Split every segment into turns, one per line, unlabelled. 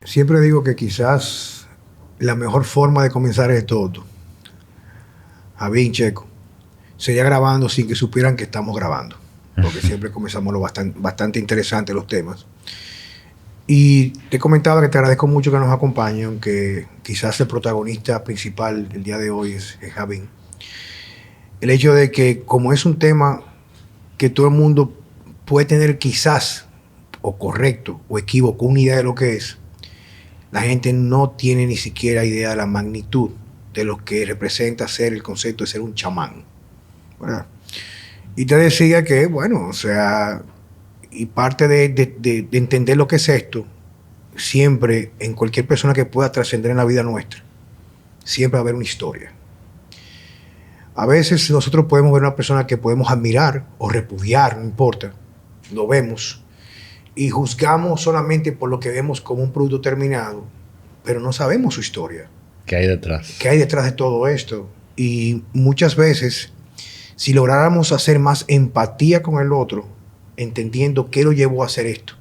Siempre digo que quizás la mejor forma de comenzar es todo. Javín, Checo, sería grabando sin que supieran que estamos grabando, porque siempre comenzamos lo bastante interesante los temas. Y te comentaba que te agradezco mucho que nos acompañen, aunque quizás el protagonista principal del día de hoy es Javín. El hecho de que, como es un tema que todo el mundo puede tener quizás, o correcto, o equívoco, una idea de lo que es, la gente no tiene ni siquiera idea de la magnitud de lo que representa ser el concepto de ser un chamán, ¿verdad? Y te decía que, bueno, o sea, y parte de entender lo que es esto, siempre, en cualquier persona que pueda trascender en la vida nuestra, siempre va a haber una historia. A veces nosotros podemos ver una persona que podemos admirar o repudiar, no importa, lo vemos, y juzgamos solamente por lo que vemos como un producto terminado, pero no sabemos su historia.
¿Qué hay detrás?
¿Qué hay detrás de todo esto? Y muchas veces, si lográramos hacer más empatía con el otro, entendiendo qué lo llevó a hacer esto,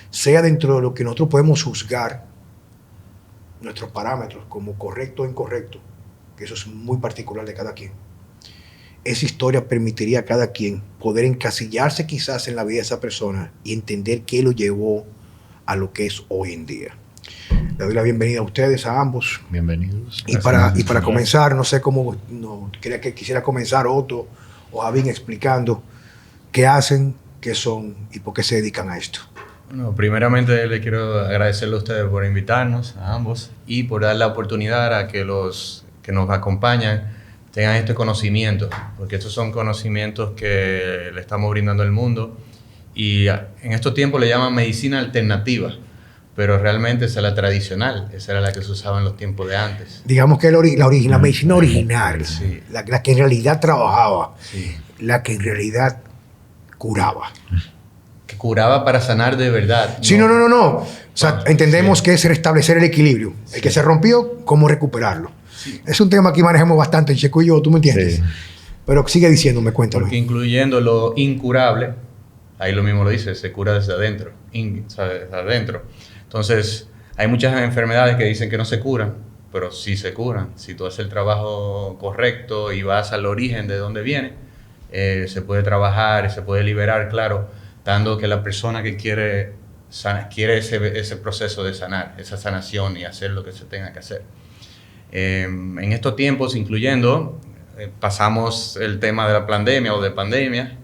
sea dentro de lo que nosotros podemos juzgar, nuestros parámetros como correcto o incorrecto, que eso es muy particular de cada quien, esa historia permitiría a cada quien poder encasillarse quizás en la vida de esa persona y entender qué lo llevó a lo que es hoy en día. Le doy la bienvenida a ustedes, a ambos.
Bienvenidos.
Y para comenzar, no sé cómo, quisiera comenzar Otto o Javín explicando qué hacen, qué son y por qué se dedican a esto.
Bueno, primeramente le quiero agradecerle a ustedes por invitarnos, a ambos, y por dar la oportunidad a que los que nos acompañan tengan este conocimiento, porque estos son conocimientos que le estamos brindando al mundo, y en estos tiempos le llaman medicina alternativa, pero realmente esa es la tradicional, esa era la que se usaba en los tiempos de antes.
Digamos que la medicina original,
sí.
la que en realidad trabajaba,
sí.
La que en realidad curaba.
Que curaba para sanar de verdad.
Sí, no. O sea, entendemos
sí.
que es restablecer el equilibrio. Sí. El que se rompió, ¿cómo recuperarlo? Sí. Es un tema que manejamos bastante, Checo y yo, ¿tú me entiendes? Sí. Pero sigue diciéndome, cuéntame.
Porque incluyendo lo incurable, ahí lo mismo lo dice, se cura desde adentro, desde adentro. Entonces, hay muchas enfermedades que dicen que no se curan, pero sí se curan. Si tú haces el trabajo correcto y vas al origen de dónde viene, se puede trabajar, se puede liberar, claro, dando que la persona que quiere ese proceso de sanar, esa sanación y hacer lo que se tenga que hacer. En estos tiempos, incluyendo, pasamos el tema de la pandemia o de pandemia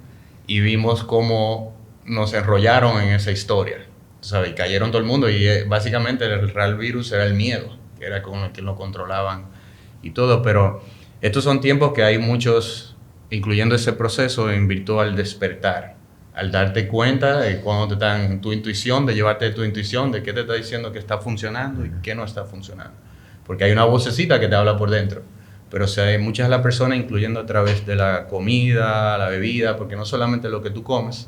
y vimos cómo nos enrollaron en esa historia. ¿Sabes? Y cayeron todo el mundo y básicamente el real virus era el miedo, que era con el que lo controlaban y todo, pero estos son tiempos que hay muchos, incluyendo ese proceso en virtud al despertar, al darte cuenta de cuando te están tu intuición, de llevarte tu intuición, de qué te está diciendo que está funcionando y qué no está funcionando. Porque hay una vocecita que te habla por dentro, pero muchas de las personas, incluyendo a través de la comida, la bebida, porque no solamente lo que tú comes,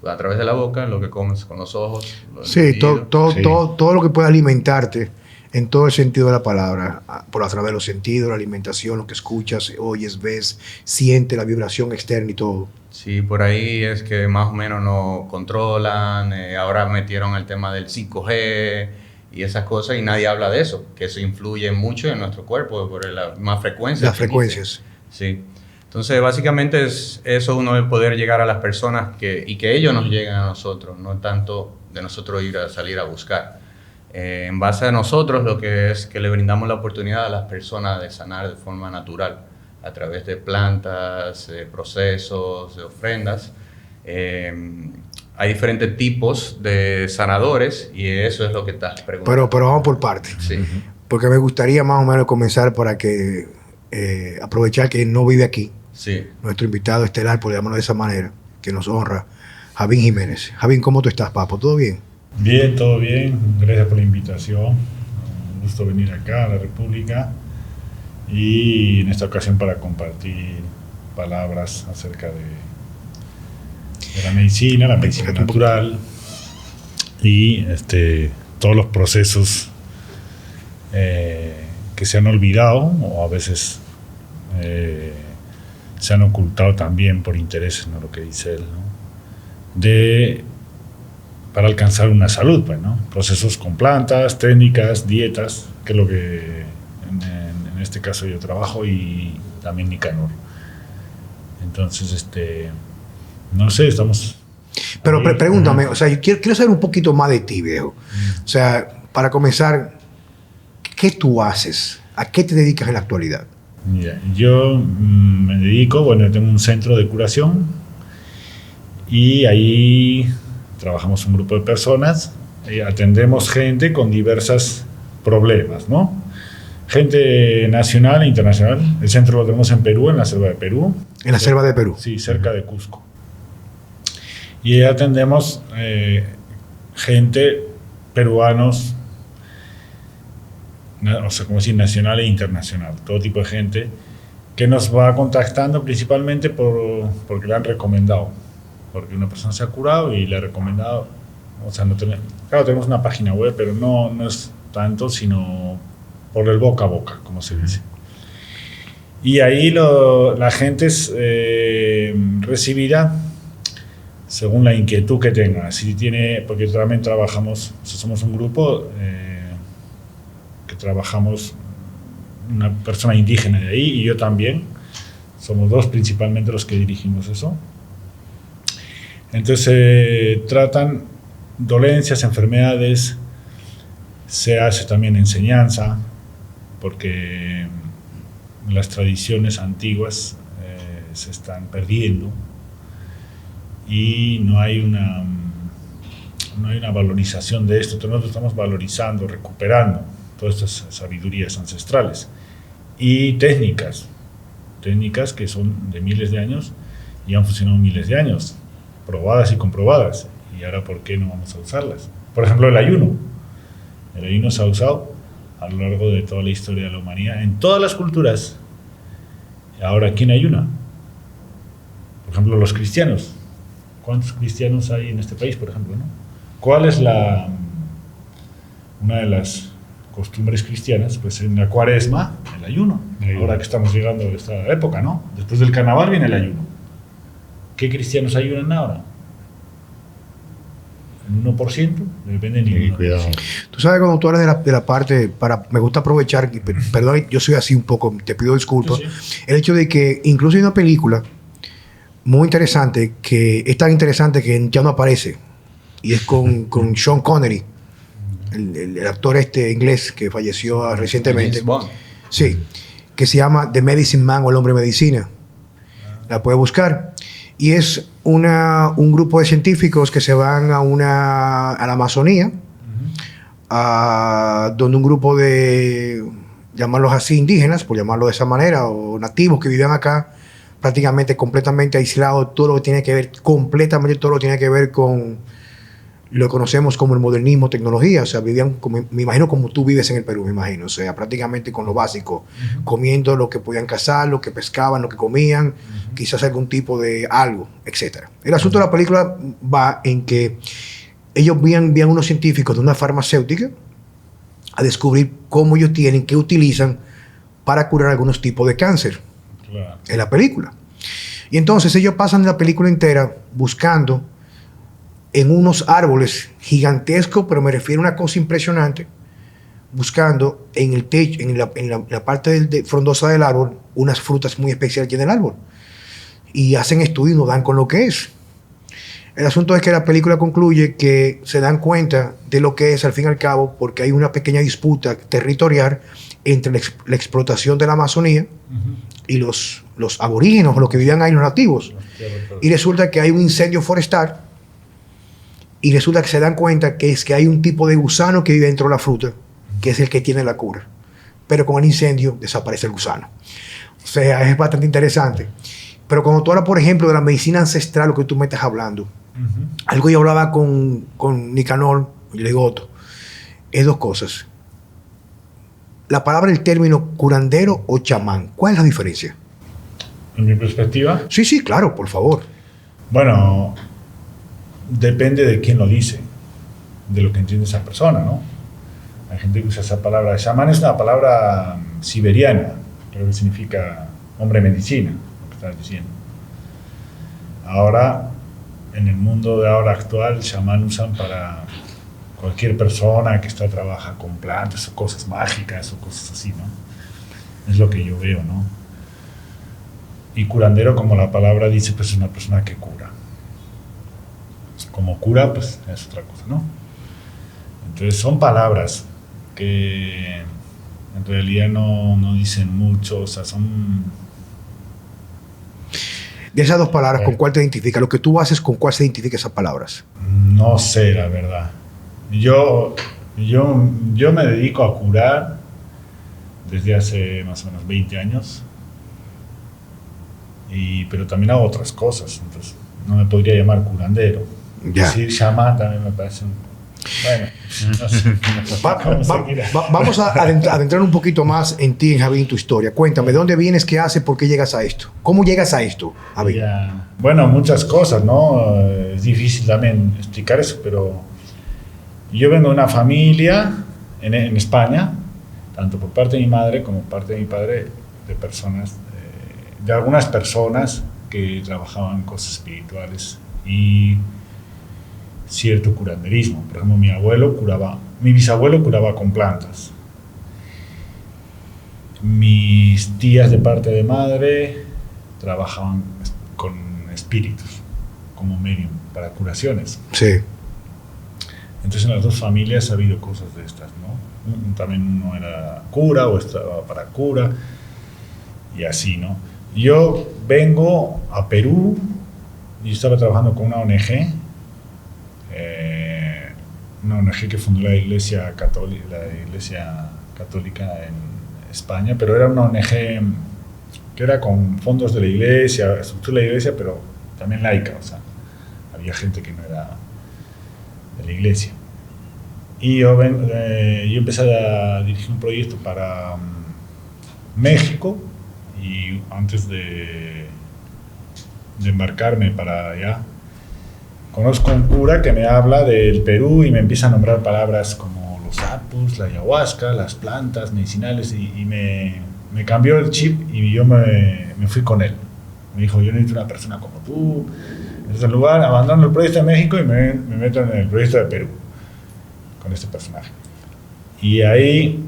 a través de la boca, lo que comes con los ojos.
Sí, todo lo que pueda alimentarte en todo el sentido de la palabra, a través de los sentidos, la alimentación, lo que escuchas, oyes, ves, sientes la vibración externa y todo.
Sí, por ahí es que más o menos nos controlan, ahora metieron el tema del 5G y esas cosas y nadie habla de eso, que eso influye mucho en nuestro cuerpo por la más frecuencia.
Las frecuencias.
Sí. Entonces, básicamente es eso, uno de poder llegar a las personas y que ellos nos lleguen a nosotros, no tanto de nosotros salir a buscar. En base a nosotros, lo que es que le brindamos la oportunidad a las personas de sanar de forma natural, a través de plantas, procesos, de ofrendas. Hay diferentes tipos de sanadores y eso es lo que estás preguntando.
Pero vamos por partes.
Sí.
Porque me gustaría más o menos comenzar para que aprovechar que no vive aquí.
Sí.
Nuestro invitado estelar, por llamarlo de esa manera, que nos honra, Javín Jiménez. Javín, ¿cómo tú estás, papo? ¿Todo bien?
Bien, todo bien. Gracias por la invitación. Un gusto venir acá a la República y en esta ocasión para compartir palabras acerca de la medicina natural y todos los procesos que se han olvidado o a veces se han ocultado también por intereses, ¿no? Lo que dice él, ¿no? De para alcanzar una salud, pues, ¿no? Procesos con plantas, técnicas, dietas, que es lo que en este caso yo trabajo, y también Nicanor. Entonces, no sé, estamos...
Pero pregúntame, o sea, yo quiero saber un poquito más de ti, viejo. O sea, para comenzar, ¿qué tú haces? ¿A qué te dedicas en la actualidad?
Mira, yo me dedico, bueno, tengo un centro de curación y ahí trabajamos un grupo de personas, atendemos gente con diversos problemas, ¿no? Gente nacional e internacional. El centro lo tenemos en Perú, en la selva de Perú.
En la selva de Perú.
Sí, cerca de Cusco. Y ahí atendemos gente, peruanos, o sea, como decir, nacional e internacional, todo tipo de gente que nos va contactando principalmente porque le han recomendado, porque una persona se ha curado y le ha recomendado. O sea, claro, tenemos una página web, pero no es tanto, sino por el boca a boca, como se dice. Y ahí la gente recibirá según la inquietud que tenga. Si tiene, porque también trabajamos, o sea, somos un grupo que trabajamos, una persona indígena de ahí y yo también, somos dos principalmente los que dirigimos eso. Entonces tratan dolencias, enfermedades, se hace también enseñanza, porque las tradiciones antiguas se están perdiendo y no hay una valorización de esto. Nosotros estamos valorizando, recuperando todas estas sabidurías ancestrales y técnicas que son de miles de años y han funcionado miles de años, probadas y comprobadas. Y ahora, ¿por qué no vamos a usarlas? Por ejemplo, el ayuno. El ayuno se ha usado a lo largo de toda la historia de la humanidad, en todas las culturas. Ahora, ¿quién ayuna? Por ejemplo, los cristianos. ¿Cuántos cristianos hay en este país, por ejemplo, ¿no? ¿Cuál es una de las costumbres cristianas? Pues en la Cuaresma, el ayuno. Ahora que estamos llegando a esta época, ¿no? Después del carnaval viene el ayuno. ¿Qué cristianos ayunan ahora? ¿El 1%? Depende de ninguno.
Cuidado.
Tú sabes, cuando tú hablas de la parte, me gusta aprovechar, perdón, yo soy así un poco, te pido disculpas, sí. El hecho de que incluso hay una película muy interesante, que es tan interesante que ya no aparece, y es con Sean Connery, el actor inglés que falleció recientemente. Sí, que se llama The Medicine Man, o El Hombre Medicina. La puede buscar. Y es un grupo de científicos que se van a la Amazonía, donde un grupo de, llamarlos así, indígenas, por llamarlo de esa manera, o nativos que vivían acá, prácticamente completamente aislados, todo lo que tiene que ver, completamente todo lo que tiene que ver con lo que conocemos como el modernismo, tecnología. O sea, vivían, me imagino, como tú vives en el Perú, me imagino. O sea, prácticamente con lo básico, comiendo lo que podían cazar, lo que pescaban, lo que comían, quizás algún tipo de algo, etc. El asunto de la película va en que ellos envían unos científicos de una farmacéutica a descubrir cómo ellos tienen, qué utilizan para curar algunos tipos de cáncer. Claro. En la película. Y entonces ellos pasan la película entera buscando en unos árboles gigantescos, pero me refiero a una cosa impresionante, buscando en el techo, en la parte frondosa del árbol, unas frutas muy especiales que tiene el árbol. Y hacen estudios y nos dan con lo que es. El asunto es que la película concluye que se dan cuenta de lo que es al fin y al cabo, porque hay una pequeña disputa territorial entre la explotación de la Amazonía y los aborígenes, los que vivían ahí, los nativos. Y resulta que hay un incendio forestal. Y resulta que se dan cuenta que es que hay un tipo de gusano que vive dentro de la fruta, que es el que tiene la cura. Pero con el incendio desaparece el gusano. O sea, es bastante interesante. Pero cuando tú hablas, por ejemplo, de la medicina ancestral, lo que tú me estás hablando, algo yo hablaba con Nicanor, yo le digo Otto, es dos cosas. La palabra, el término curandero o chamán, ¿cuál es la diferencia?
¿En mi perspectiva?
Sí, claro, por favor.
Bueno, depende de quién lo dice, de lo que entiende esa persona, ¿no? Hay gente que usa esa palabra. Chamán es una palabra siberiana, creo que significa hombre medicina, lo que estás diciendo. Ahora, en el mundo de ahora actual, el chamán usan para cualquier persona que trabaja con plantas o cosas mágicas o cosas así, ¿no? Es lo que yo veo, ¿no? Y curandero, como la palabra dice, pues es una persona que cura. Como cura, pues es otra cosa, ¿no? Entonces son palabras que en realidad no dicen mucho, o sea, son...
De esas dos palabras, ¿con cuál te identifica? Lo que tú haces, ¿con cuál se identifica esas palabras?
No sé, la verdad. Yo me dedico a curar desde hace más o menos 20 años, pero también hago otras cosas, entonces no me podría llamar curandero.
Ya.
Decir chamán también me parece bueno, no sé.
Vamos a adentrar un poquito más en ti, Javi, en tu historia. Cuéntame, ¿de dónde vienes? ¿Qué haces? ¿Por qué llegas a esto? ¿Cómo llegas a esto, Javi?
Bueno, muchas cosas, ¿no? Es difícil también explicar eso, pero yo vengo de una familia en España, tanto por parte de mi madre como por parte de mi padre, de personas, de algunas personas que trabajaban cosas espirituales y cierto curanderismo. Por ejemplo, mi bisabuelo curaba con plantas. Mis tías de parte de madre trabajaban con espíritus, como medium, para curaciones.
Sí.
Entonces en las dos familias ha habido cosas de estas, ¿no? También uno era cura o estaba para cura y así, ¿no? Yo vengo a Perú y estaba trabajando con una ONG que fundó la Iglesia Católica en España, pero era una ONG que era con fondos de la Iglesia, estructura de la Iglesia, pero también laica, o sea, había gente que no era de la Iglesia. Y yo empecé a dirigir un proyecto para México, y antes de embarcarme para allá, conozco un cura que me habla del Perú y me empieza a nombrar palabras como los sapos, la ayahuasca, las plantas medicinales, y me cambió el chip y yo me fui con él. Me dijo, yo necesito una persona como tú. En ese lugar abandono el proyecto de México y me meto en el proyecto de Perú con este personaje. Y ahí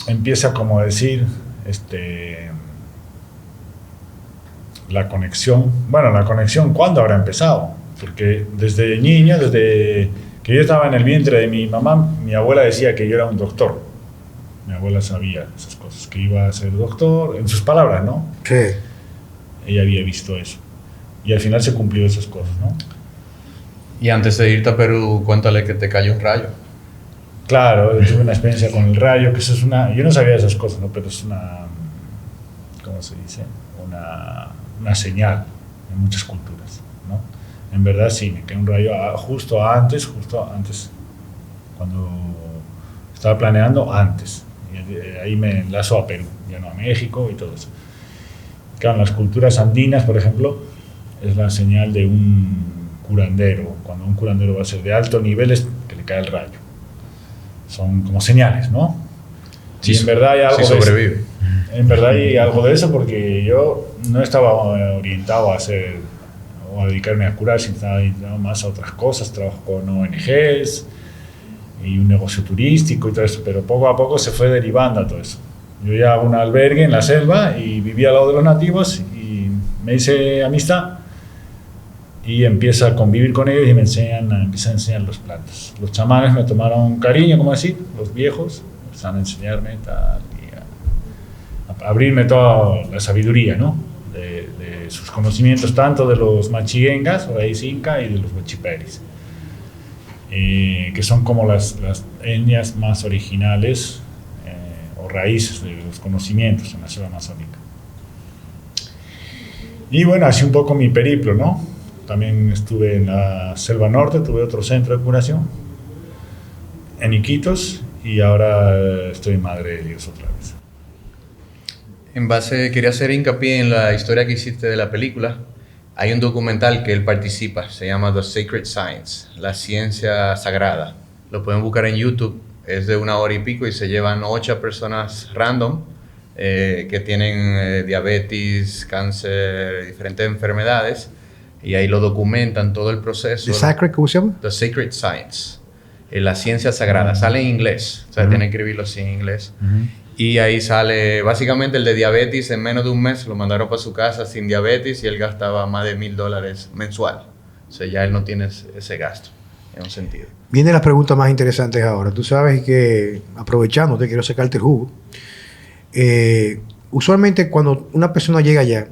empieza como a decir la conexión. Bueno, la conexión, ¿cuándo habrá empezado? Porque desde niño, desde que yo estaba en el vientre de mi mamá, mi abuela decía que yo era un doctor. Mi abuela sabía esas cosas, que iba a ser doctor, en sus palabras, ¿no?
Sí.
Ella había visto eso. Y al final se cumplió esas cosas, ¿no?
Y antes de irte a Perú, cuéntale que te cayó un rayo.
Claro, tuve una experiencia con el rayo, que eso es una... Yo no sabía esas cosas, ¿no? Pero es una... ¿Cómo se dice? Una señal en muchas culturas, ¿no? En verdad sí, me cae un rayo justo antes, cuando estaba planeando antes. Y ahí me enlazo a Perú, ya no a México y todo eso. Claro, en las culturas andinas, por ejemplo, es la señal de un curandero. Cuando un curandero va a ser de alto nivel es que le cae el rayo. Son como señales, ¿no?
Sí,
y en verdad hay algo
sí sobrevive.
de eso. En verdad hay algo de eso, porque yo no estaba orientado a hacer o a dedicarme a curar, sino estaba orientado más a otras cosas. Trabajo con ONGs y un negocio turístico y todo eso, pero poco a poco se fue derivando a todo eso. Yo ya hago un albergue en la selva y vivía al lado de los nativos y me hice amistad y empiezo a convivir con ellos y empiezan a enseñar las plantas. Los chamanes me tomaron cariño, como decir, los viejos, empezaron a enseñarme tal, y a abrirme toda la sabiduría, ¿no? De sus conocimientos, tanto de los machiguengas, raíz inca, y de los huachiperis, que son como las etnias más originales o raíces de los conocimientos en la selva amazónica. Y bueno, así un poco mi periplo, ¿no? También estuve en la selva norte, tuve otro centro de curación en Iquitos, y ahora estoy en Madre de Dios otra vez.
Quería hacer hincapié en la historia que hiciste de la película. Hay un documental que él participa, se llama The Sacred Science, la ciencia sagrada. Lo pueden buscar en YouTube, es de 1 hora y pico y se llevan 8 personas random que tienen diabetes, cáncer, diferentes enfermedades. Y ahí lo documentan todo el proceso.
¿The Sacred, cómo se llama?
The Sacred Science. La ciencia sagrada. Sale en inglés. O sea, tienen que escribirlo así en inglés. Y ahí sale, básicamente el de diabetes, en menos de un mes lo mandaron para su casa sin diabetes y él gastaba más de $1,000 mensual. O sea, ya él no tiene ese gasto, en un sentido.
Vienen las preguntas más interesantes ahora. Tú sabes que, aprovechando, te quiero sacarte el jugo. Usualmente cuando una persona llega allá,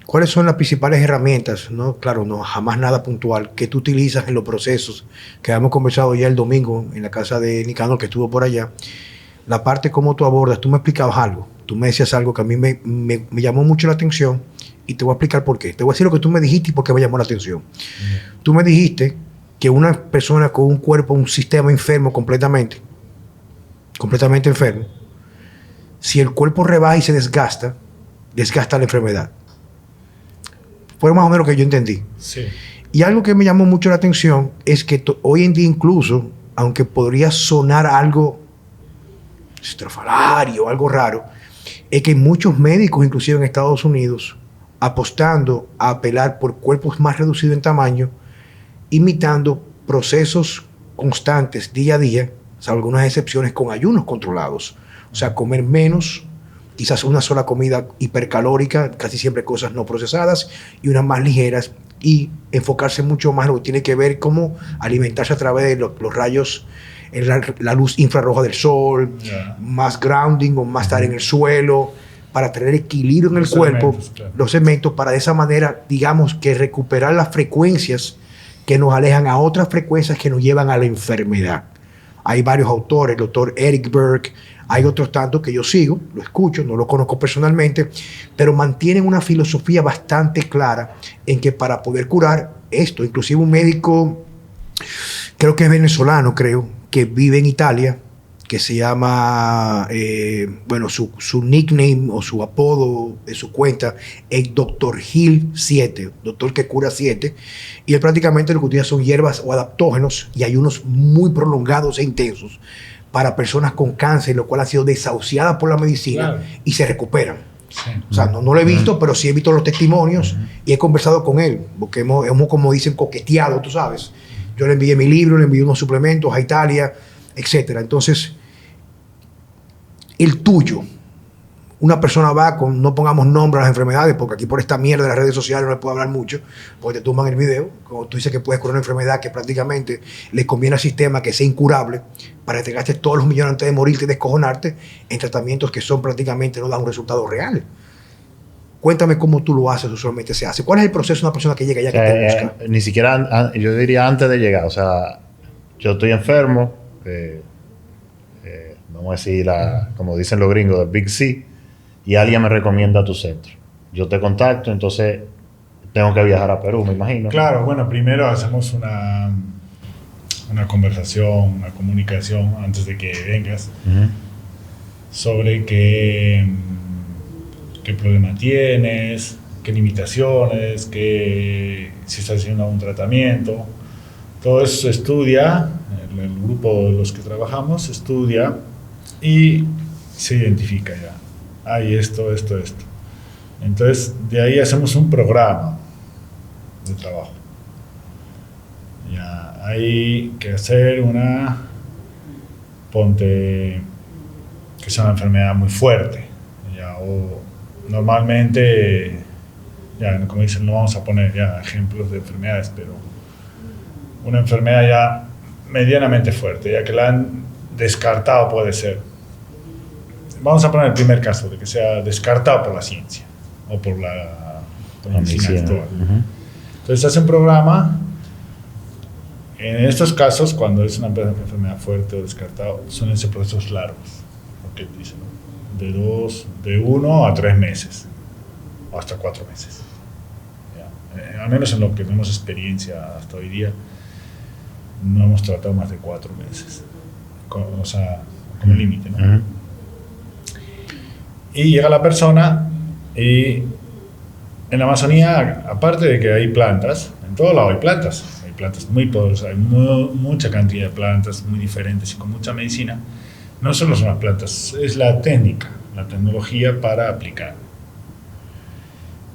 ¿cuáles son las principales herramientas? No, claro, no, jamás nada puntual, que tú utilizas en los procesos que hemos conversado ya el domingo en la casa de Nicanor, que estuvo por allá? La parte cómo tú abordas, tú me explicabas algo, tú me decías algo que a mí me llamó mucho la atención y te voy a explicar por qué. Te voy a decir lo que tú me dijiste y por qué me llamó la atención. Tú me dijiste que una persona con un cuerpo, un sistema enfermo completamente enfermo, si el cuerpo rebaja y se desgasta la enfermedad. Fue más o menos lo que yo entendí.
Sí.
Y algo que me llamó mucho la atención es que hoy en día incluso, aunque podría sonar algo estrafalario, algo raro, es que muchos médicos, inclusive en Estados Unidos, apostando a apelar por cuerpos más reducidos en tamaño, imitando procesos constantes día a día, salvo algunas excepciones, con ayunos controlados. O sea, comer menos, quizás una sola comida hipercalórica, casi siempre cosas no procesadas, y unas más ligeras, y enfocarse mucho más en lo que tiene que ver cómo alimentarse a través de los rayos, la luz infrarroja del sol, más grounding o más estar en el suelo, para tener equilibrio en el cuerpo, los elementos, para de esa manera, digamos, que recuperar las frecuencias que nos alejan a otras frecuencias que nos llevan a la enfermedad. Hay varios autores, el doctor Eric Berg, hay otros tantos que yo sigo, lo escucho, no lo conozco personalmente, pero mantienen una filosofía bastante clara en que para poder curar esto, inclusive un médico, creo que es venezolano, que vive en Italia, que se llama, su nickname o su apodo de su cuenta es Dr. Hill 7, doctor que cura 7, y él prácticamente lo que utiliza son hierbas o adaptógenos y ayunos muy prolongados e intensos para personas con cáncer, lo cual han sido desahuciadas por la medicina y se recuperan. Sí. O sea, no lo he visto, pero sí he visto los testimonios y he conversado con él, porque hemos, como dicen, coqueteado, tú sabes. Yo le envié mi libro, le envié unos suplementos a Italia, etcétera. Entonces, el tuyo, una persona va con, no pongamos nombre a las enfermedades, porque aquí por esta mierda de las redes sociales no le puedo hablar mucho, porque te tumban el video, como tú dices que puedes curar una enfermedad que prácticamente le conviene al sistema que sea incurable, para que te gastes todos los millones antes de morirte y descojonarte en tratamientos que son prácticamente no dan un resultado real. Cuéntame cómo tú lo haces, usualmente se hace. ¿Cuál es el proceso de una persona que llega allá que te busca?
Ni siquiera, yo diría antes de llegar. O sea, yo estoy enfermo, vamos a decir, como dicen los gringos, el Big C, y alguien me recomienda tu centro. Yo te contacto, entonces tengo que viajar a Perú, me imagino.
Claro, bueno, primero hacemos una conversación, una comunicación antes de que vengas sobre qué problema tienes, qué limitaciones, si estás haciendo un tratamiento. Todo eso se estudia, el grupo de los que trabajamos estudia y se identifica ya. Hay esto. Entonces, de ahí hacemos un programa de trabajo. Ya, hay que hacer ponte que sea una enfermedad muy fuerte, ya, o normalmente, ya, como dicen, no vamos a poner ya ejemplos de enfermedades, pero una enfermedad ya medianamente fuerte, ya que la han descartado, puede ser. Vamos a poner el primer caso, de que sea descartado por la ciencia o por la medicina actual. Entonces hace un programa. En estos casos, cuando es una enfermedad fuerte o descartado, son esos procesos largos, porque dicen, ¿no? de 1 a 3 meses, o hasta 4 meses. ¿Ya? Al menos en lo que tenemos experiencia hasta hoy día, no hemos tratado más de 4 meses, o sea, como límite, ¿no? Y llega la persona y en la Amazonía, aparte de que hay plantas, en todo lado hay plantas muy poderosas, hay mucha cantidad de plantas muy diferentes y con mucha medicina. No solo son las plantas, es la técnica, la tecnología para aplicar.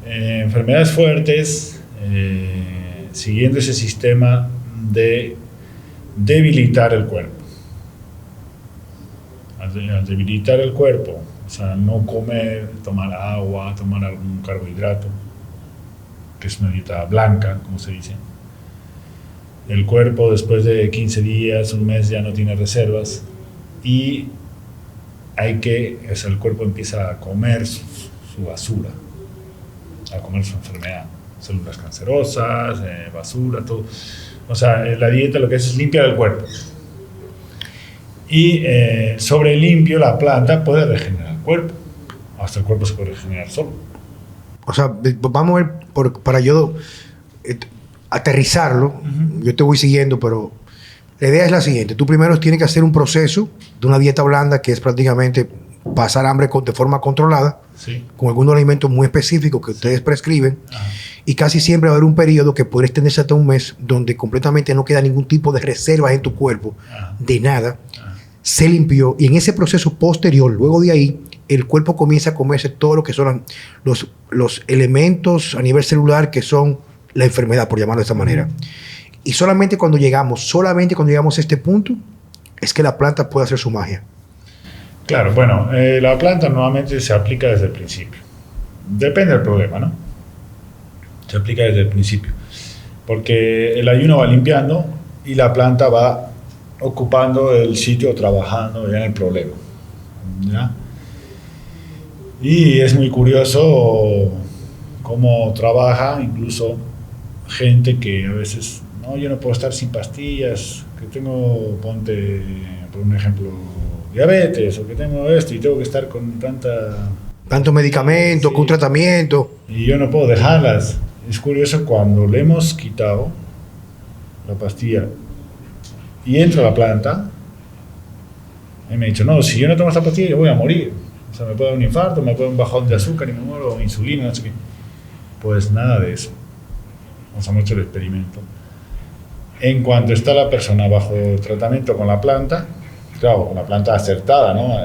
Enfermedades fuertes, siguiendo ese sistema de debilitar el cuerpo. Al debilitar el cuerpo, o sea, no comer, tomar agua, tomar algún carbohidrato, que es una dieta blanca, como se dice. El cuerpo después de 15 días, un mes, ya no tiene reservas y el cuerpo empieza a comer su basura, a comer su enfermedad, células cancerosas, basura, todo. O sea, la dieta lo que hace es limpiar el cuerpo. Y sobre limpio, la planta puede regenerar el cuerpo. Hasta el cuerpo se puede regenerar solo.
O sea, vamos a ver, para yo aterrizarlo, yo te voy siguiendo, pero la idea es la siguiente. Tú primero tienes que hacer un proceso de una dieta blanda, que es prácticamente pasar hambre de forma controlada,
sí,
con algunos alimentos muy específicos que ustedes prescriben.
Ajá.
Y casi siempre va a haber un periodo que puede extenderse hasta un mes, donde completamente no queda ningún tipo de reservas en tu cuerpo,
Ajá.
de nada.
Ajá.
Se limpió, y en ese proceso posterior, luego de ahí, el cuerpo comienza a comerse todo lo que son los elementos a nivel celular que son la enfermedad, por llamarlo de esta manera. Y solamente cuando llegamos a este punto, es que la planta puede hacer su magia.
Claro, bueno, la planta normalmente se aplica desde el principio. Depende del problema, ¿no? Se aplica desde el principio. Porque el ayuno va limpiando y la planta va ocupando el sitio, trabajando ya en el problema, ¿ya? Y es muy curioso cómo trabaja incluso gente que a veces, no, yo no puedo estar sin pastillas, que tengo, ponte, por un ejemplo, diabetes, o que tengo esto y tengo que estar con
Tanto medicamento,
sí,
con tratamiento.
y yo no puedo dejarlas. Es curioso cuando le hemos quitado la pastilla y entra la planta, y me ha dicho, no, si yo no tomo esta pastilla yo voy a morir. O sea, me puede dar un infarto, me puede dar un bajón de azúcar y me muero, o insulina, no sé qué. Pues nada de eso. Nos hemos hecho el experimento. En cuanto está la persona bajo tratamiento con la planta, claro, con la planta acertada, ¿no?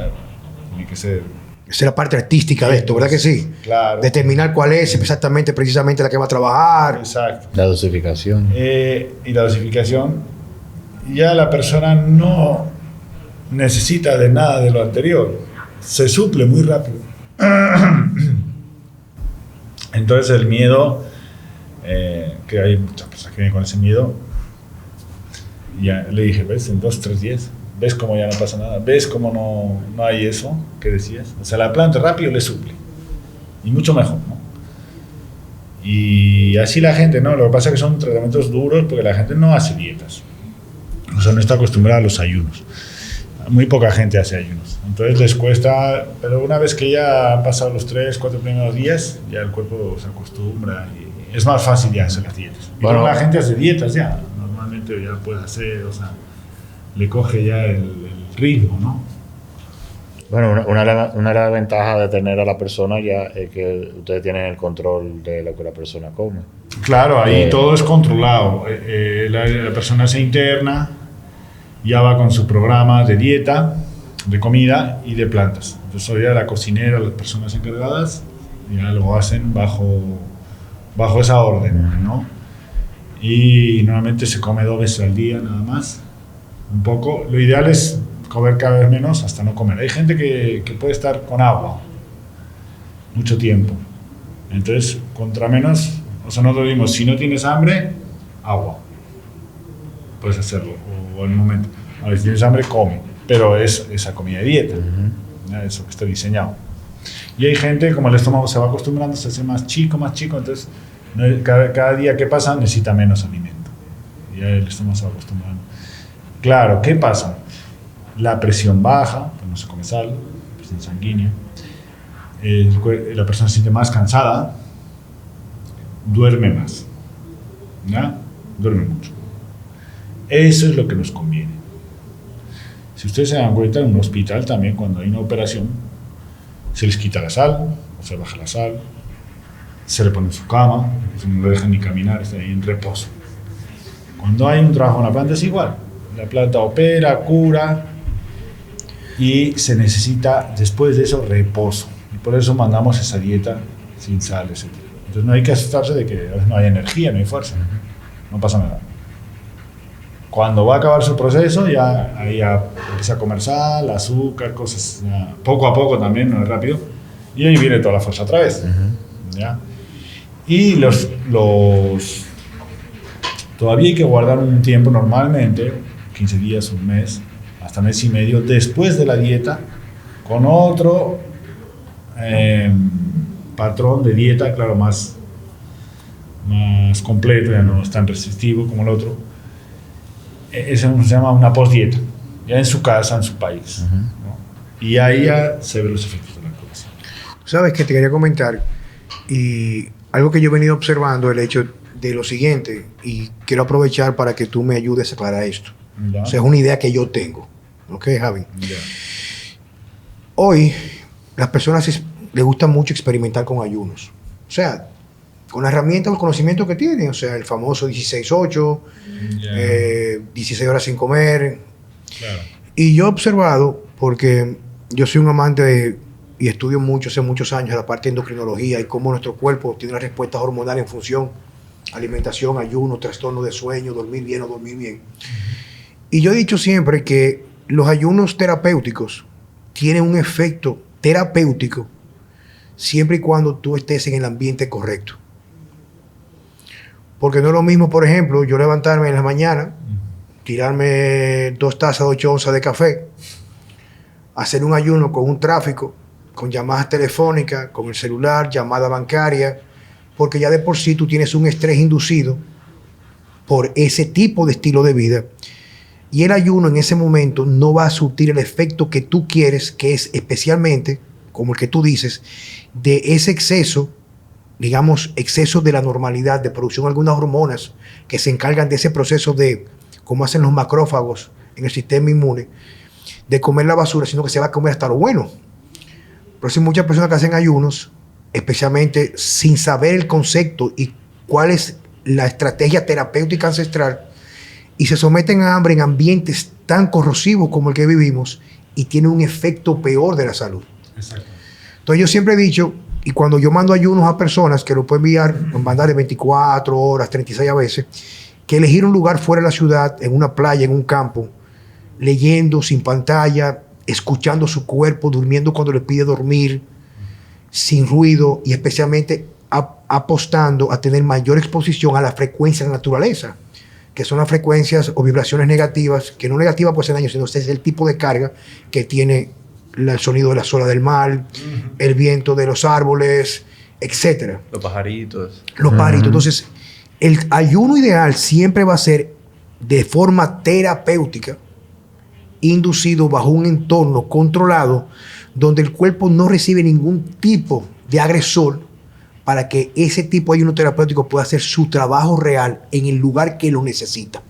Tiene que ser...
Esa es la parte artística de esto, ¿verdad que sí?
Claro.
Determinar cuál es exactamente, precisamente la que va a trabajar.
Exacto.
La dosificación.
Y la dosificación, ya la persona no necesita de nada de lo anterior. Se suple muy rápido. Entonces el miedo, que hay muchas personas que vienen con ese miedo, ya le dije, ¿ves? En 2 o 3 días, ¿ves cómo ya no pasa nada? ¿Ves cómo no hay eso que decías? O sea, la planta rápido le suple. Y mucho mejor, ¿no? Y así la gente, ¿no? Lo que pasa es que son tratamientos duros porque la gente no hace dietas. O sea, no está acostumbrada a los ayunos. Muy poca gente hace ayunos. Entonces les cuesta, pero una vez que ya han pasado los 3, 4 primeros días, ya el cuerpo se acostumbra y es más fácil ya hacer las dietas. Y
Bueno,
la gente hace dietas ya, normalmente ya puede hacer, o sea, le coge ya el ritmo, ¿no?
Bueno, una de las ventajas de tener a la persona ya es que ustedes tienen el control de lo que la persona come.
Claro, ahí todo es controlado. La persona se interna, ya va con su programa de dieta, de comida y de plantas. Entonces ya la cocinera, las personas encargadas, ya lo hacen bajo esa orden, ¿no? Y normalmente se come 2 veces al día nada más, un poco. Lo ideal es comer cada vez menos hasta no comer. Hay gente que puede estar con agua mucho tiempo. Entonces, contra menos, o sea, nosotros dimos, si no tienes hambre, agua. Puedes hacerlo, o en un momento. A ver, si tienes hambre, come. Pero es esa comida de dieta, ¿no? Eso que está diseñado. Y hay gente, como el estómago se va acostumbrando, se hace más chico, entonces cada día que pasa necesita menos alimento. Y ya el estómago se va acostumbrando. Claro, ¿qué pasa? La presión baja, pues no se come sal, presión sanguínea. La persona se siente más cansada, duerme más, ¿ya? Duerme mucho. Eso es lo que nos conviene. Si ustedes se dan cuenta, en un hospital también, cuando hay una operación, se les quita la sal, o se baja la sal, se le pone en su cama, no le dejan ni caminar, está ahí en reposo. Cuando hay un trabajo en la planta es igual. La planta opera, cura, y se necesita, después de eso, reposo. Y por eso mandamos esa dieta sin sal, etc. Entonces no hay que asustarse de que a veces no hay energía, no hay fuerza. No pasa nada. Cuando va a acabar su proceso, ahí ya empieza a comer sal, azúcar, cosas, ya, poco a poco también, no es rápido, y ahí viene toda la fuerza otra vez. ¿Ya? Y todavía hay que guardar un tiempo normalmente, 15 días, un mes, hasta mes y medio, después de la dieta, con otro patrón de dieta, claro, más completo, ya no es tan restrictivo como el otro. Eso se llama una postdieta, ya en su casa, en su país. ¿No? Y ahí ya se ven los efectos de la curación.
Sabes que te quería comentar, y algo que yo he venido observando, el hecho de lo siguiente, y quiero aprovechar para que tú me ayudes para esto.
¿Ya?
O sea, es una idea que yo tengo. ¿Ok, Javi?
Ya.
Hoy, las personas les gusta mucho experimentar con ayunos. O sea, con las herramientas, los conocimientos que tienen. O sea, el famoso 16-8, 16 horas sin comer.
Claro.
Y yo he observado, porque yo soy un amante y estudio mucho, hace muchos años, la parte de endocrinología y cómo nuestro cuerpo tiene una respuesta hormonal en función alimentación, ayuno, trastorno de sueño, dormir bien o dormir bien. Y yo he dicho siempre que los ayunos terapéuticos tienen un efecto terapéutico siempre y cuando tú estés en el ambiente correcto. Porque no es lo mismo, por ejemplo, yo levantarme en la mañana, tirarme 2 tazas de 8 onzas de café, hacer un ayuno con un tráfico, con llamadas telefónicas, con el celular, llamada bancaria, porque ya de por sí tú tienes un estrés inducido por ese tipo de estilo de vida. Y el ayuno en ese momento no va a surtir el efecto que tú quieres, que es especialmente, como el que tú dices, de ese exceso, digamos, exceso de la normalidad, de producción de algunas hormonas que se encargan de ese proceso de, como hacen los macrófagos en el sistema inmune, de comer la basura, sino que se va a comer hasta lo bueno. Pero hay muchas personas que hacen ayunos, especialmente sin saber el concepto y cuál es la estrategia terapéutica ancestral, y se someten a hambre en ambientes tan corrosivos como el que vivimos y tiene un efecto peor de la salud.
Exacto.
Entonces yo siempre he dicho, y cuando yo mando ayunos a personas que lo pueden mandar de 24 horas, 36 a veces, que elegir un lugar fuera de la ciudad, en una playa, en un campo, leyendo, sin pantalla, escuchando su cuerpo, durmiendo cuando le pide dormir, sin ruido, y especialmente apostando a tener mayor exposición a la frecuencia de la naturaleza, que son las frecuencias o vibraciones negativas, que no negativas pues en daño, sino es el tipo de carga que tiene el sonido de la olas del mar, el viento de los árboles, etc.
Los pajaritos.
Los pajaritos. Entonces, el ayuno ideal siempre va a ser de forma terapéutica, inducido bajo un entorno controlado, donde el cuerpo no recibe ningún tipo de agresor, para que ese tipo de ayuno terapéutico pueda hacer su trabajo real en el lugar que lo necesita.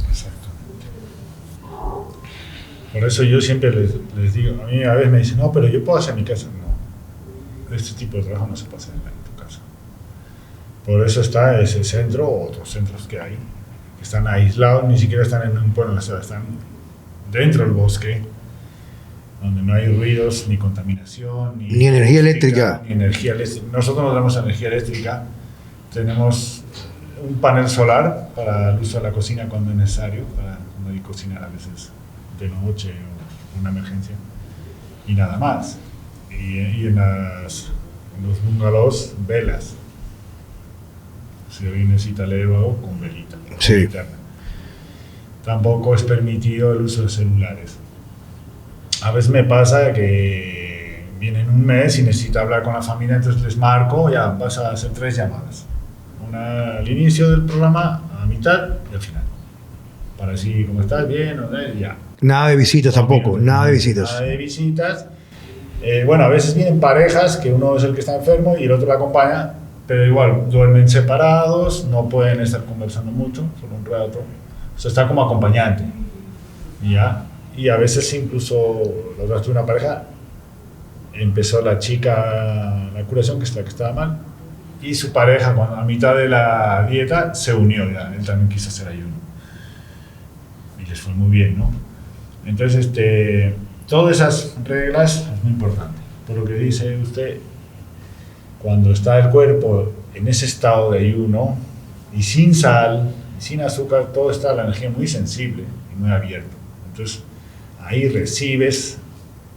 Exactamente. Por eso yo siempre les digo, a mí a veces me dicen, no, pero yo puedo hacer en mi casa. No, este tipo de trabajo no se puede hacer en tu casa. Por eso está ese centro o otros centros que hay, que están aislados, ni siquiera están en un pueblo en la ciudad, están dentro del bosque, donde no hay ruidos, ni contaminación,
ni energía eléctrica.
Ni energía eléctrica. Nosotros no tenemos energía eléctrica, tenemos un panel solar para el uso de la cocina cuando es necesario, para cuando hay que cocinar a veces de noche o una emergencia, y nada más. Y en los bungalows, velas. Si alguien necesita leer o algo, con velita.
Sí.
Linterna. Tampoco es permitido el uso de celulares. A veces me pasa que vienen un mes y necesito hablar con la familia, entonces les marco, ya vas a hacer 3 llamadas. Una al inicio del programa, a mitad y al final. Para decir cómo estás, bien, o no, ya.
Nada de visitas tampoco, nada de visitas.
Nada de visitas. Bueno, a veces vienen parejas que uno es el que está enfermo y el otro la acompaña, pero igual duermen separados, no pueden estar conversando mucho, solo un rato. O sea, está como acompañante. ¿Ya? Y a veces incluso, la otra vez tuve una pareja, empezó la chica la curación, que estaba mal, y su pareja, cuando a mitad de la dieta, se unió ya, él también quiso hacer ayuno. Y les fue muy bien, ¿no? Entonces, todas esas reglas es muy importante. Por lo que dice usted, cuando está el cuerpo en ese estado de ayuno y sin sal, sin azúcar, todo está la energía muy sensible y muy abierta. Entonces ahí recibes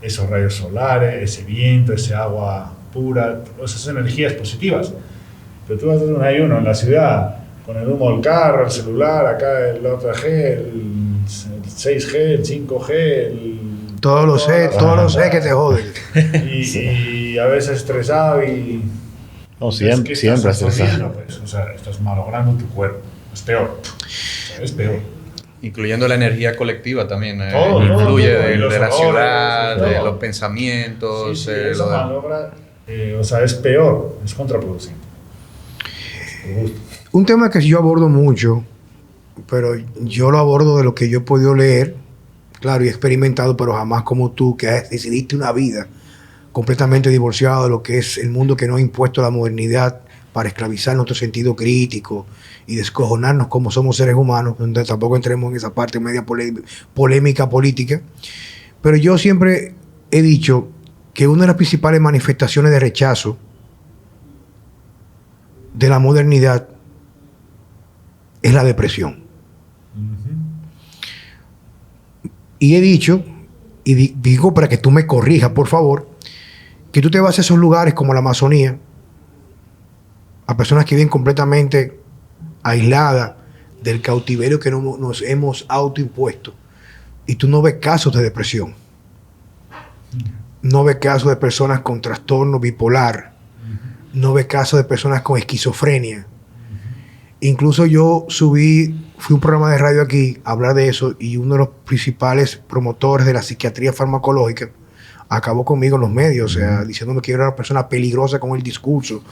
esos rayos solares, ese viento, ese agua pura, todas esas energías positivas. Pero tú vas a hacer un ayuno en la ciudad con el humo del carro, el celular, acá el 4G, el 6G, el 5G,
todos los sé que te joden.
Y a veces estresado y...
No, siempre estresado.
Pues, o sea, estás malogrando tu cuerpo. Es peor. O sea, es peor.
Incluyendo la energía colectiva también.
Todo,
influye
todo,
de la
olores,
ciudad,
todo.
de los pensamientos.
Sí, eso malogra, o sea, es peor, es contraproducente.
Un tema que yo abordo mucho, pero yo lo abordo de lo que yo he podido leer, claro, y he experimentado, pero jamás como tú, que decidiste una vida completamente divorciada de lo que es el mundo que nos ha impuesto la modernidad para esclavizar nuestro sentido crítico y descojonarnos como somos seres humanos, donde tampoco entremos en esa parte media polémica política. Pero yo siempre he dicho que una de las principales manifestaciones de rechazo de la modernidad es la depresión. Y he dicho, y digo para que tú me corrijas, por favor, que tú te vas a esos lugares como la Amazonía, a personas que viven completamente aisladas del cautiverio que nos hemos autoimpuesto, y tú no ves casos de depresión. No ves casos de personas con trastorno bipolar. No ves casos de personas con esquizofrenia. Incluso yo fui a un programa de radio aquí a hablar de eso, y uno de los principales promotores de la psiquiatría farmacológica acabó conmigo en los medios, o sea, diciéndome que yo era una persona peligrosa con el discurso,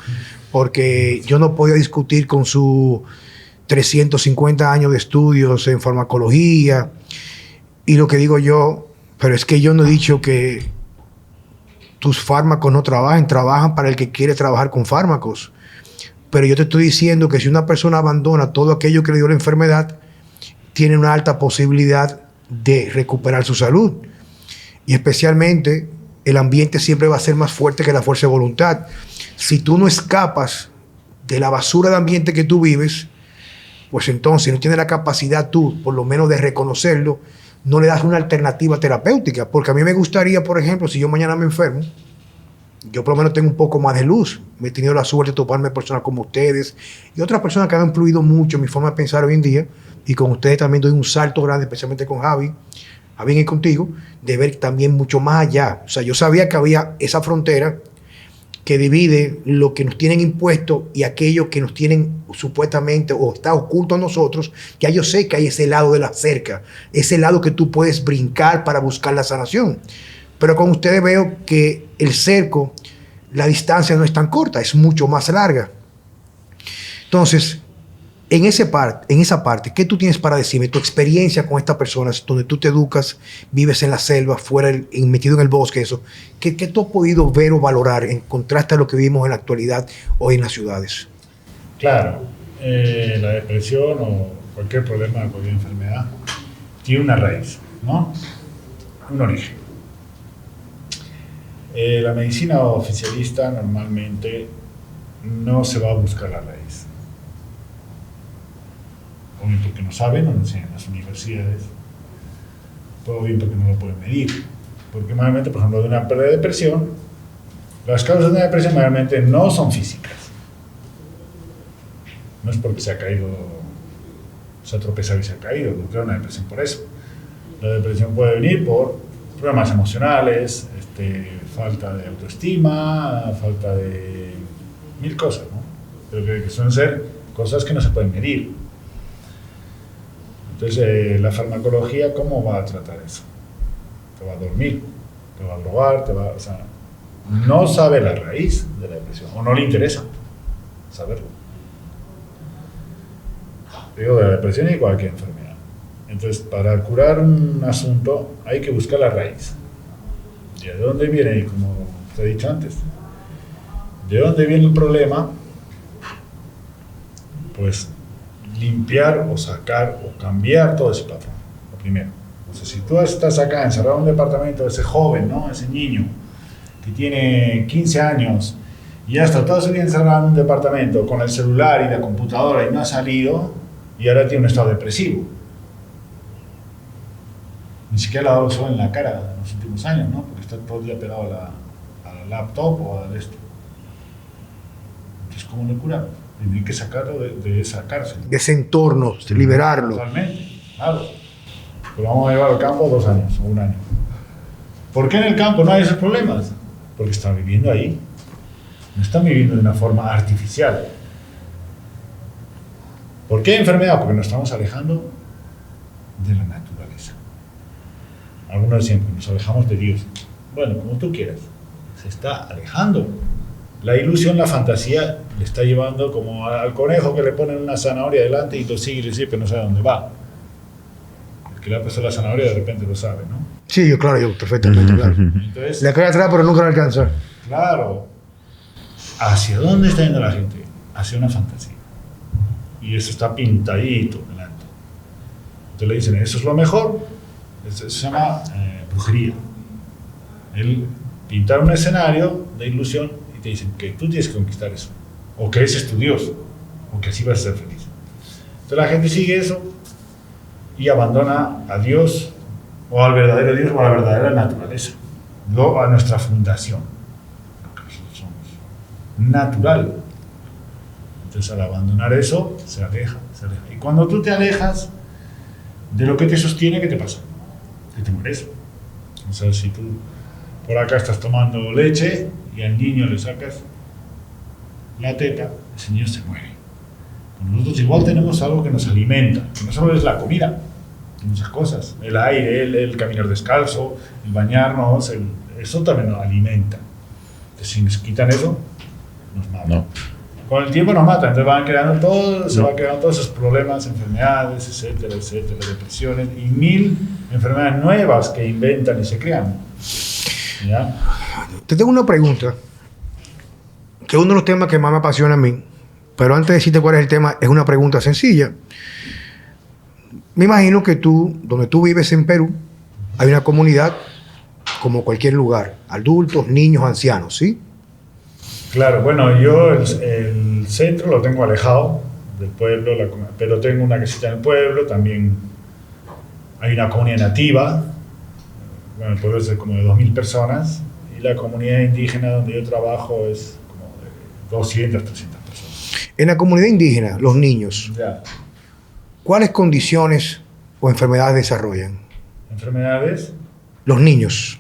porque yo no podía discutir con sus 350 años de estudios en farmacología. Y lo que digo yo, pero es que yo no he dicho que tus fármacos no trabajan para el que quiere trabajar con fármacos. Pero yo te estoy diciendo que si una persona abandona todo aquello que le dio la enfermedad, tiene una alta posibilidad de recuperar su salud. Y especialmente, el ambiente siempre va a ser más fuerte que la fuerza de voluntad. Si tú no escapas de la basura de ambiente que tú vives, pues entonces no tienes la capacidad tú, por lo menos, de reconocerlo, no le das una alternativa terapéutica. Porque a mí me gustaría, por ejemplo, si yo mañana me enfermo, yo por lo menos tengo un poco más de luz. Me he tenido la suerte de toparme personas como ustedes y otras personas que han influido mucho en mi forma de pensar hoy en día. Y con ustedes también doy un salto grande, especialmente con Javi y contigo, de ver también mucho más allá. O sea, yo sabía que había esa frontera que divide lo que nos tienen impuesto y aquello que nos tienen supuestamente o está oculto a nosotros. Ya yo sé que hay ese lado de la cerca, ese lado que tú puedes brincar para buscar la sanación. Pero con ustedes veo que el cerco, la distancia no es tan corta, es mucho más larga. Entonces, en esa parte, ¿qué tú tienes para decirme? Tu experiencia con estas personas, donde tú te educas, vives en la selva, metido en el bosque, eso. ¿Qué tú has podido ver o valorar en contraste a lo que vivimos en la actualidad hoy en las ciudades?
Claro, la depresión o cualquier problema, cualquier enfermedad, tiene una raíz, ¿no? Un origen. La medicina oficialista normalmente no se va a buscar la raíz. O bien porque no saben, no enseñan en las universidades, o bien porque no lo pueden medir. Porque normalmente, por ejemplo, de una pérdida de depresión, las causas de una depresión normalmente no son físicas. No es porque se ha caído, se ha tropezado y se ha caído, no crea una depresión por eso. La depresión puede venir por problemas emocionales, falta de autoestima, falta de mil cosas, ¿no? Pero que suelen ser cosas que no se pueden medir. Entonces, la farmacología, ¿cómo va a tratar eso? Te va a dormir, te va a drogar, o sea, no sabe la raíz de la depresión, o no le interesa saberlo. Digo, de la depresión y cualquier enfermedad. Entonces, para curar un asunto hay que buscar la raíz. ¿Y de dónde viene? Y como te he dicho antes, ¿de dónde viene el problema? Pues limpiar o sacar o cambiar todo ese patrón, lo primero. O sea, si tú estás acá encerrado en un departamento, ese joven, ¿no? Ese niño que tiene 15 años Y ya está toda su vida encerrado en un departamento con el celular y la computadora y no ha salido y ahora tiene un estado depresivo. Ni siquiera le ha dado el sol en la cara en los últimos años, ¿no? Porque está todo el día pegado a la laptop o a esto. Entonces, ¿cómo le curamos? Tienen que sacarlo de esa cárcel.
De ese entorno, liberarlo.
Totalmente, claro. Lo vamos a llevar al campo 2 años o 1 año. ¿Por qué en el campo no hay esos problemas? Porque están viviendo ahí. No están viviendo de una forma artificial. ¿Por qué enfermedad? Porque nos estamos alejando de la naturaleza. Algunos siempre nos alejamos de Dios. Bueno, como tú quieras. Se está alejando. La ilusión, la fantasía, le está llevando como al conejo que le ponen una zanahoria delante y lo sigue y le sigue, pero no sabe dónde va. El que le ha puesto la zanahoria de repente lo sabe, ¿no?
Sí, yo perfectamente, claro.
Entonces,
Le cae atrás, pero nunca lo alcanza.
claro, ¿hacia dónde está yendo la gente? Hacia una fantasía. Y eso está pintadito delante. Entonces le dicen, eso es lo mejor. Eso se llama brujería. El pintar un escenario de ilusión y te dicen que tú tienes que conquistar eso. O que ese es tu Dios. O que así vas a ser feliz. Entonces la gente sigue eso y abandona a Dios o al verdadero Dios o a la verdadera naturaleza. Luego a nuestra fundación. Lo que nosotros somos. Natural. Entonces al abandonar eso, se aleja, se aleja. Y cuando tú te alejas de lo que te sostiene, ¿qué te pasa? Que te mueres. O sea, si tú por acá estás tomando leche y al niño le sacas la teta, ese niño se muere. Nosotros igual tenemos algo que nos alimenta, que no solo es la comida, muchas cosas. El aire, el caminar descalzo, el bañarnos, eso también nos alimenta. Entonces, si nos quitan eso, nos matan.
No.
Con el tiempo nos matan, entonces van creando todo, se van creando todos esos problemas, enfermedades, etcétera, etcétera, depresiones y 1000 enfermedades nuevas que inventan y se crean. ¿Ya?
Te tengo una pregunta, que es uno de los temas que más me apasiona a mí, pero antes de decirte cuál es el tema, es una pregunta sencilla. Me imagino que tú, donde tú vives en Perú, hay una comunidad como cualquier lugar, adultos, niños, ancianos, ¿sí?
Claro, bueno, yo el centro lo tengo alejado del pueblo, pero tengo una casita en el pueblo, también hay una comunidad nativa, bueno, el pueblo es como de 2000 personas, y la comunidad indígena donde yo trabajo es como de 200, 300 personas.
En la comunidad indígena, los niños,
Ya.
¿cuáles condiciones o enfermedades desarrollan?
¿Enfermedades?
Los niños.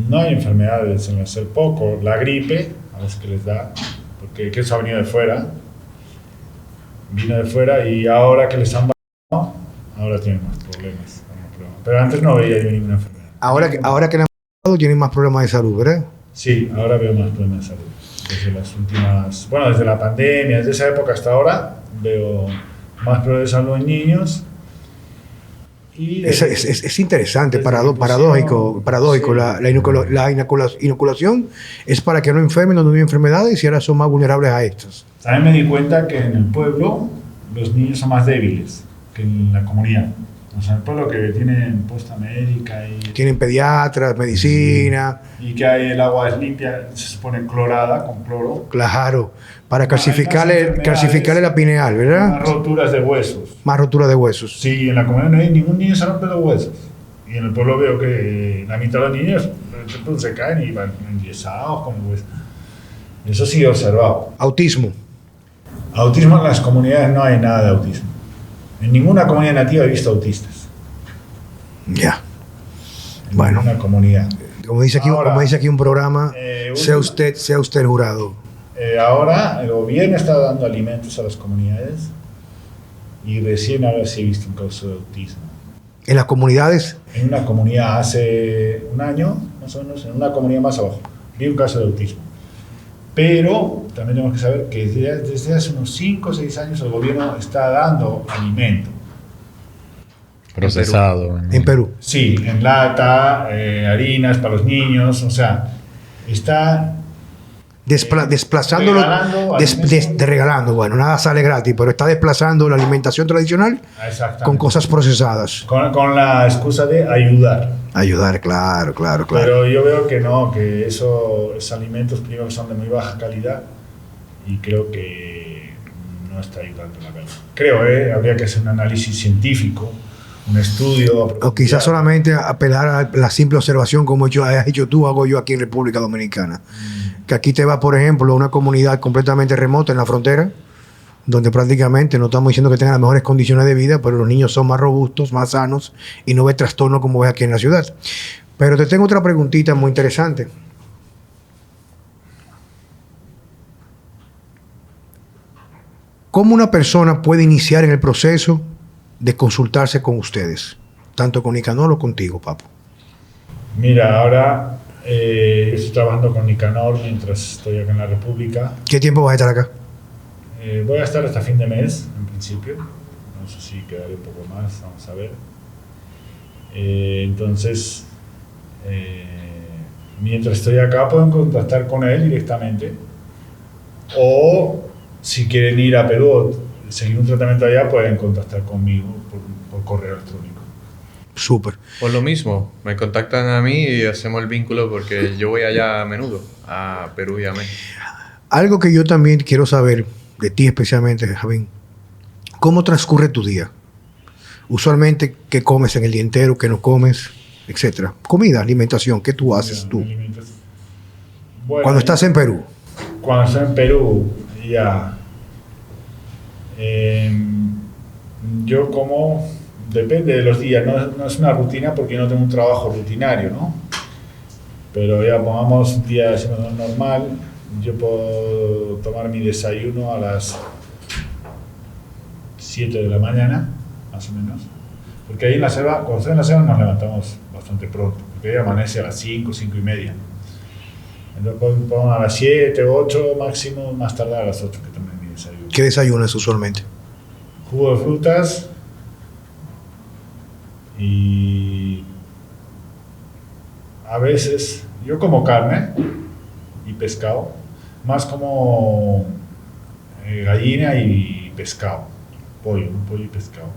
No hay enfermedades en hace poco. La gripe, a veces que les da, porque eso ha venido de fuera. Vino de fuera y ahora que les han vacunado, ahora tienen más problemas. Pero antes no veía yo ninguna enfermedad.
Ahora que le han vacunado, tienen más problemas de salud, ¿verdad?
Sí, ahora veo más problemas de salud. Desde las últimas, bueno, desde la pandemia, desde esa época hasta ahora, veo más problemas de salud en niños. Y
Es interesante,
desde
paradójico.
sí.
La inoculación es para que no enfermen donde no hay enfermedades y ahora son más vulnerables a estas.
También me di cuenta que en el pueblo los niños son más débiles que en la comunidad. O sea, en el pueblo que tienen posta médica y...
Tienen pediatras, medicina,
Y que hay el agua es limpia, se pone clorada, con cloro.
claro, para
Hay más
calcificarle la pineal, ¿verdad?
Más roturas de huesos.
Más rotura de huesos.
Sí, en la comunidad no hay ningún niño se rompe los huesos. Y en el pueblo veo que la mitad de los niños se caen y van enyesados con huesos. Eso sí he observado.
Autismo.
Autismo en las comunidades no hay nada de autismo. En ninguna comunidad nativa he visto autistas.
Ya.
En
Bueno.
ninguna comunidad.
Como dice aquí un programa, sea
última.
usted el jurado.
Ahora el gobierno está dando alimentos a las comunidades y recién ahora sí he visto un caso de autismo.
En las comunidades,
En una comunidad hace un año, más o menos, en una comunidad más abajo, vi un caso de autismo. Pero también tenemos que saber que desde hace unos 5 o 6 años el gobierno está dando alimento.
Procesado.
en Perú.
Sí, en lata, harinas para los niños, o sea, está
desplazando
regalando
regalando, bueno, nada sale gratis, pero está desplazando la alimentación tradicional con cosas procesadas.
Con la excusa de ayudar.
Ayudar, claro.
Pero yo veo que no, que esos alimentos primero son de muy baja calidad y creo que no está ayudando la calidad. Creo, habría que hacer un análisis científico, un estudio.
O quizás solamente apelar a la simple observación como has hecho tú, hago yo aquí en República Dominicana. Que aquí te va, por ejemplo, a una comunidad completamente remota en la frontera, donde prácticamente no estamos diciendo que tengan las mejores condiciones de vida, pero los niños son más robustos, más sanos y no ves trastorno como ves aquí en la ciudad. Pero te tengo otra preguntita muy interesante. ¿Cómo una persona puede iniciar en el proceso de consultarse con ustedes? Tanto con Nicanor o contigo, Papo.
Mira, ahora yo estoy trabajando con Nicanor mientras estoy acá en la República.
¿Qué tiempo vas a estar acá?
Voy a estar hasta fin de mes, en principio. No sé si quedaré un poco más, vamos a ver. Entonces, mientras estoy acá pueden contactar con él directamente. O si quieren ir a Perú o seguir un tratamiento allá, pueden contactar conmigo por correo electrónico.
Súper.
Por lo mismo, me contactan a mí y hacemos el vínculo porque yo voy allá a menudo, a Perú y a México.
Algo que yo también quiero saber de ti especialmente, Javín, ¿cómo transcurre tu día? Usualmente, ¿qué comes en el día entero? ¿Qué no comes? Etcétera. Comida, alimentación, ¿qué tú haces tú?
Bueno,
Cuando estás en Perú.
Cuando estoy en Perú, ya. Yo como, depende de los días, no es una rutina porque yo no tengo un trabajo rutinario, ¿no? Pero ya pongamos un día normal, yo puedo tomar mi desayuno a las 7 de la mañana, más o menos. Porque ahí en la selva, cuando estoy en la selva nos levantamos bastante pronto, porque ahí amanece a las 5, 5 y media. Entonces pongo a las 7, 8 máximo, más tarde a las 8 que tomé mi desayuno.
¿Qué desayunas usualmente?
Jugo de frutas y a veces yo como carne y pescado, más como gallina y pescado, pollo y pescado,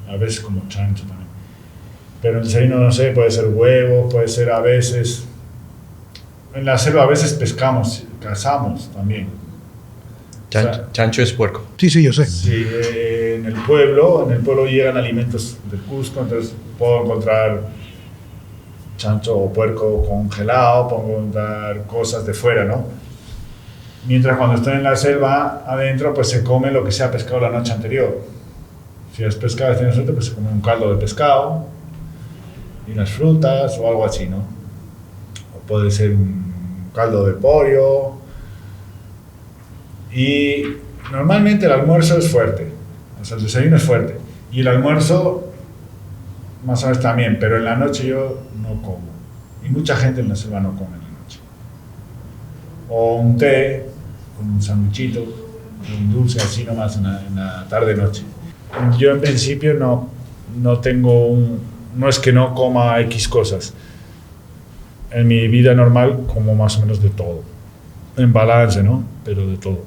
a veces como chancho también. Pero el desayuno, no sé, puede ser huevo, puede ser a veces, en la selva a veces pescamos, cazamos también.
Chancho es puerco.
Sí, yo sé.
Sí, en el pueblo llegan alimentos del Cusco, entonces puedo encontrar chancho o puerco congelado, puedo encontrar cosas de fuera, ¿no? Mientras cuando estoy en la selva adentro, pues se come lo que se ha pescado la noche anterior. Si has pescado y tienes suerte, pues se come un caldo de pescado y unas frutas o algo así, ¿no? O puede ser un caldo de pollo. Y normalmente el almuerzo es fuerte, o sea, el desayuno es fuerte. Y el almuerzo, más o menos también, pero en la noche yo no como. Y mucha gente en la selva no come en la noche. O un té, con un sanduichito, un dulce así nomás en la tarde-noche. Yo en principio no tengo no es que no coma X cosas. En mi vida normal como más o menos de todo. En balance, ¿no? Pero de todo.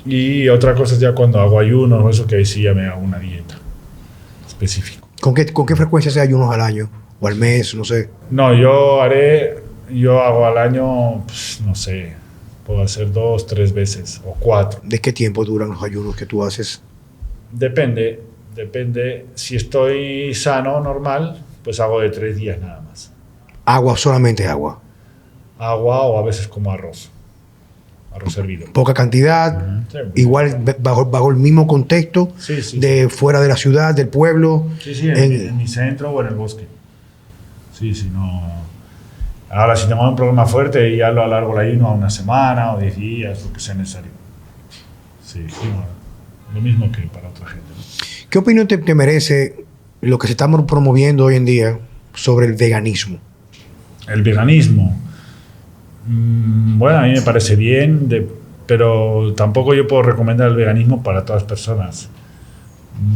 Y otra cosa es ya cuando hago ayunos o eso, que ahí sí ya me hago una dieta específica.
¿Con qué frecuencia haces ayunos al año? ¿O al mes? No sé.
No, yo hago al año, pues, no sé, puedo hacer 2, 3 veces o 4.
¿De qué tiempo duran los ayunos que tú haces?
Depende. Si estoy sano, normal, pues hago de 3 días nada más.
¿Agua, solamente agua?
Agua o a veces como arroz hervido.
Poca cantidad,
Sí.
igual bajo el mismo contexto de fuera de la ciudad, del pueblo.
Sí, en mi centro o en el bosque. Sí, no. Ahora, si tengo un problema fuerte, ya lo alargo el ayuno a una semana o 10 días, lo que sea necesario. Sí, lo mismo que para otra gente, ¿no?
¿Qué opinión te merece lo que se está promoviendo hoy en día sobre el veganismo?
El veganismo. Bueno, a mí me parece bien, pero tampoco yo puedo recomendar el veganismo para todas las personas.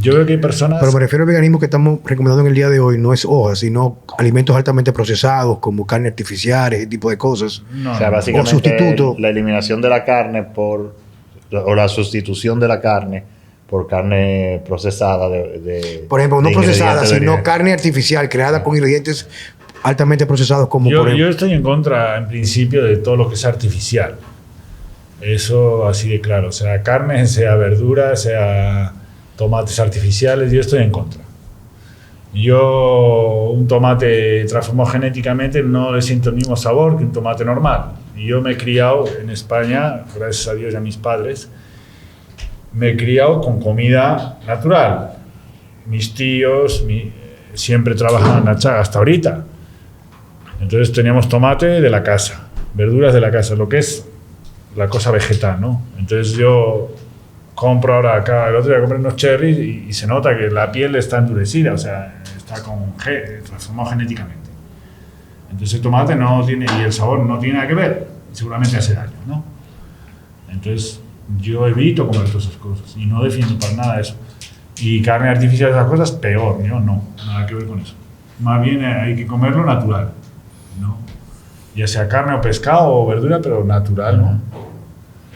Yo veo que hay personas...
Pero me refiero al veganismo que estamos recomendando en el día de hoy, no es hojas, sino alimentos altamente procesados, como carne artificial, ese tipo de cosas.
No,
O sea,
no.
básicamente
O sustituto.
la eliminación de la carne o la sustitución de la carne por carne procesada
Por ejemplo, no
de
procesada,
ingredientes
sino
vegetales.
carne artificial creada con ingredientes altamente procesados, como
Yo,
por ejemplo.
yo estoy en contra, en principio, de todo lo que sea artificial. Eso así de claro. Sea carne, sea verdura, sea tomates artificiales, yo estoy en contra. Yo un tomate transformado genéticamente no le siento el mismo sabor que un tomate normal. Y yo me he criado en España, gracias a Dios y a mis padres, me he criado con comida natural. Mis tíos siempre trabajaban en la chaga hasta ahorita. Entonces teníamos tomate de la casa, verduras de la casa, lo que es la cosa vegetal, ¿no? Entonces yo compro ahora acá, el otro día compré unos cherries y se nota que la piel está endurecida, o sea, está transformado genéticamente. Entonces el tomate no tiene, y el sabor no tiene nada que ver, seguramente hace daño, ¿no? Entonces yo evito comer todas esas cosas y no defiendo para nada eso. Y carne artificial, esas cosas, peor, yo no, nada que ver con eso. Más bien hay que comerlo natural, ¿no? Ya sea carne o pescado o verdura, pero natural, ¿no?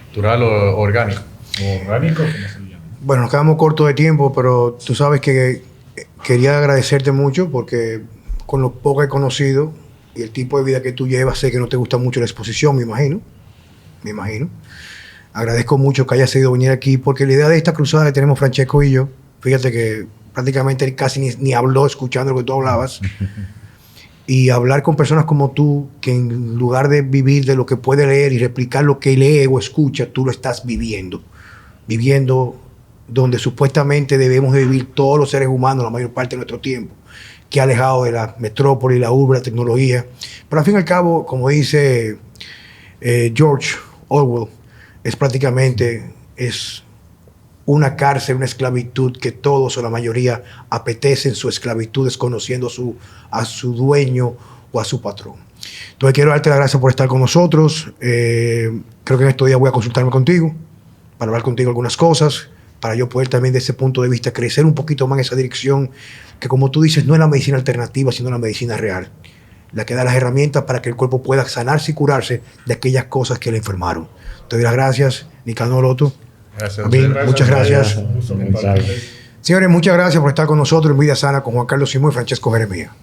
Natural o orgánico.
O orgánico, como se llama.
Bueno, nos quedamos cortos de tiempo, pero tú sabes que quería agradecerte mucho porque con lo poco que he conocido y el tipo de vida que tú llevas, sé que no te gusta mucho la exposición, me imagino. Agradezco mucho que hayas seguido venir aquí porque la idea de esta cruzada que tenemos Francesco y yo, fíjate que prácticamente él casi ni habló escuchando lo que tú hablabas. Y hablar con personas como tú, que en lugar de vivir de lo que puede leer y replicar lo que lee o escucha, tú lo estás viviendo donde supuestamente debemos de vivir todos los seres humanos la mayor parte de nuestro tiempo, que ha alejado de la metrópoli, la urbe, la tecnología. Pero al fin y al cabo, como dice George Orwell, es prácticamente una cárcel, una esclavitud que todos o la mayoría apetecen su esclavitud desconociendo a su dueño o a su patrón. Entonces quiero darte las gracias por estar con nosotros. Creo que en estos días voy a consultarme contigo para hablar contigo algunas cosas, para yo poder también desde ese punto de vista crecer un poquito más en esa dirección que, como tú dices, no es la medicina alternativa, sino la medicina real, la que da las herramientas para que el cuerpo pueda sanarse y curarse de aquellas cosas que le enfermaron. Te doy las gracias, Nicanor Loto.
Gracias.
Amén. Muchas gracias.
Un gusto compartir.
Señores, muchas gracias por estar con nosotros en Vida Sana con Juan Carlos Simón y Francesco Jeremías.